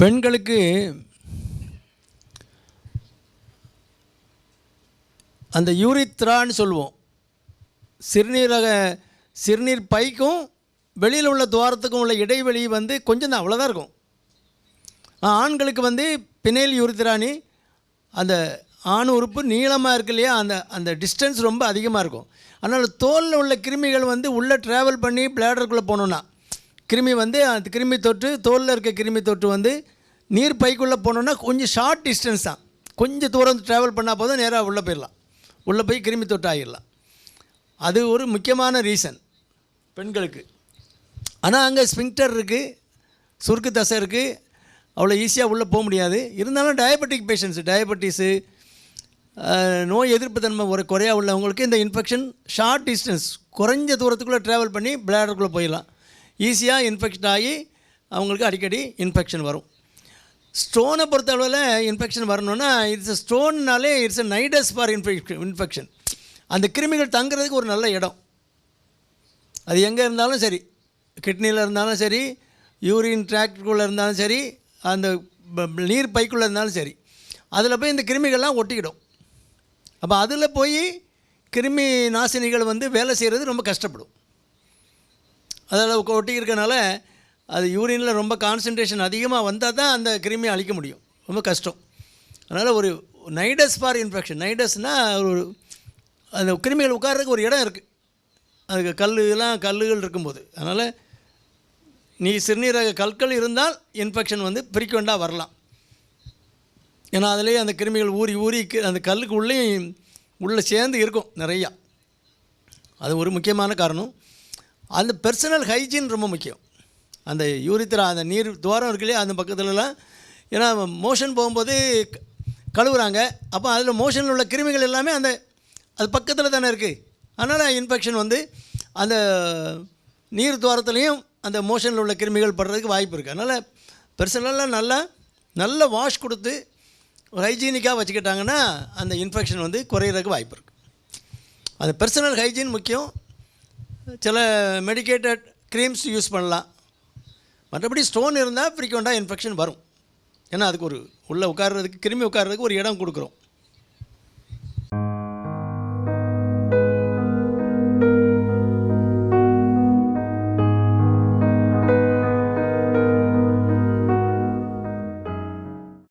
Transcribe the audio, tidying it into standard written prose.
பெண்களுக்கு அந்த யூரித்ரான்னு சொல்லுவோம், சிறுநீர் பைக்கும் வெளியில் உள்ள துவாரத்துக்கும் உள்ள இடைவெளி வந்து கொஞ்சம் தான், அவ்வளோதான் இருக்கும். ஆண்களுக்கு பினைல் யூரித்ரானி, அந்த ஆண் உறுப்பு நீளமாக இருக்கு இல்லையா, அந்த டிஸ்டன்ஸ் ரொம்ப அதிகமாக இருக்கும். அதனால் தோலில் உள்ள கிருமிகள் உள்ளே ட்ராவல் பண்ணி பிளாடருக்குள்ளே போகணுன்னா கிருமி அந்த கிருமி தொற்று, தோலில் இருக்க கிருமி தொற்று நீர் பைக்குள்ளே போனோன்னா கொஞ்சம் ஷார்ட் டிஸ்டன்ஸ் தான், கொஞ்சம் தூரம் ட்ராவல் பண்ணால் போதும் நேராக உள்ளே போயிடலாம், உள்ளே போய் கிருமி தொற்று ஆகிடலாம். அது ஒரு முக்கியமான ரீசன் பெண்களுக்கு. ஆனால் அங்கே ஸ்பிங்க்டர் இருக்குது, சுருக்கு தசை இருக்குது, அவ்வளோ ஈஸியாக உள்ளே போக முடியாது. இருந்தாலும் டயபெட்டிக் பேஷண்ட்ஸு, டயபெட்டிஸு, நோய் எதிர்ப்பு தன்மை ஒரு குறையா உள்ளவங்களுக்கு இந்த இன்ஃபெக்ஷன் ஷார்ட் டிஸ்டன்ஸ், குறைஞ்ச தூரத்துக்குள்ளே ட்ராவல் பண்ணி பிளாடருக்குள்ளே போயிடலாம், ஈஸியாக இன்ஃபெக்ஷன் ஆகி அவங்களுக்கு அடிக்கடி இன்ஃபெக்ஷன் வரும். ஸ்டோனை பொறுத்தளவில் இன்ஃபெக்ஷன் வரணுன்னா இட்ஸ் ஸ்டோன்னாலே it's a nidus for infection. அந்த கிருமிகள் தங்குறதுக்கு ஒரு நல்ல இடம். அது எங்கே இருந்தாலும் சரி, கிட்னியில் இருந்தாலும் சரி, யூரின் ட்ராக்டுக்குள்ளே இருந்தாலும் சரி, அந்த நீர் பைக்குள்ளே இருந்தாலும் சரி, அதில் போய் இந்த கிருமிகள்லாம் ஒட்டிக்கிடும். அப்போ அதில் போய் கிருமி நாசினிகள் வேலை செய்கிறது ரொம்ப கஷ்டப்படும். அதில் ஒட்டிக்கிறதுனால அது யூரினில் ரொம்ப கான்சன்ட்ரேஷன் அதிகமாக வந்தால் தான் அந்த கிருமியை அழிக்க முடியும், ரொம்ப கஷ்டம். அதனால் ஒரு நைடஸ் ஃபார் இன்ஃபெக்ஷன், நைடஸ்னால் ஒரு அந்த கிருமிகள் உட்கார்றதுக்கு ஒரு இடம் இருக்குது, அதுக்கு கல்லுகள் இருக்கும்போது. அதனால் சிறுநீரக கற்கள் இருந்தால் இன்ஃபெக்ஷன் ஃப்ரீக்வெண்ட்டாக வரலாம். ஏன்னா அதிலே அந்த கிருமிகள் ஊறி அந்த கல்லுக்கு உள்ளே சேர்ந்து இருக்கும் நிறையா. அது ஒரு முக்கியமான காரணம். அந்த பர்சனல் ஹைஜீன் ரொம்ப முக்கியம். அந்த யூரித்ரா, அந்த நீர் துவாரம் இருக்கு இல்லையா, அந்த பக்கத்துலலாம், ஏன்னா மோஷன் போகும்போது கழுவுறாங்க, அப்போ அதில் மோஷனில் உள்ள கிருமிகள் எல்லாமே அது பக்கத்தில் தானே இருக்குது. அதனால் இன்ஃபெக்ஷன் அந்த நீர் துவாரத்துலேயும் அந்த மோஷனில் உள்ள கிருமிகள் படுறதுக்கு வாய்ப்பு இருக்குது. அதனால் பர்சனலாக நல்ல வாஷ் கொடுத்து ஹைஜீனிக்காக வச்சுக்கிட்டாங்கன்னா அந்த இன்ஃபெக்ஷன் குறையிறதுக்கு வாய்ப்பு இருக்குது. அந்த பர்சனல் ஹைஜீன் முக்கியம். சில மெடிக்கேட்டட் க்ரீம்ஸ் யூஸ் பண்ணலாம். மற்றபடி ஸ்டோன் இருந்தால் ஃப்ரீக்வெண்ட்டாக இன்ஃபெக்ஷன் வரும். ஏன்னா அதுக்கு உள்ளே உட்கார்றதுக்கு, கிருமி உட்கார்றதுக்கு ஒரு இடம் கொடுக்குறோம்.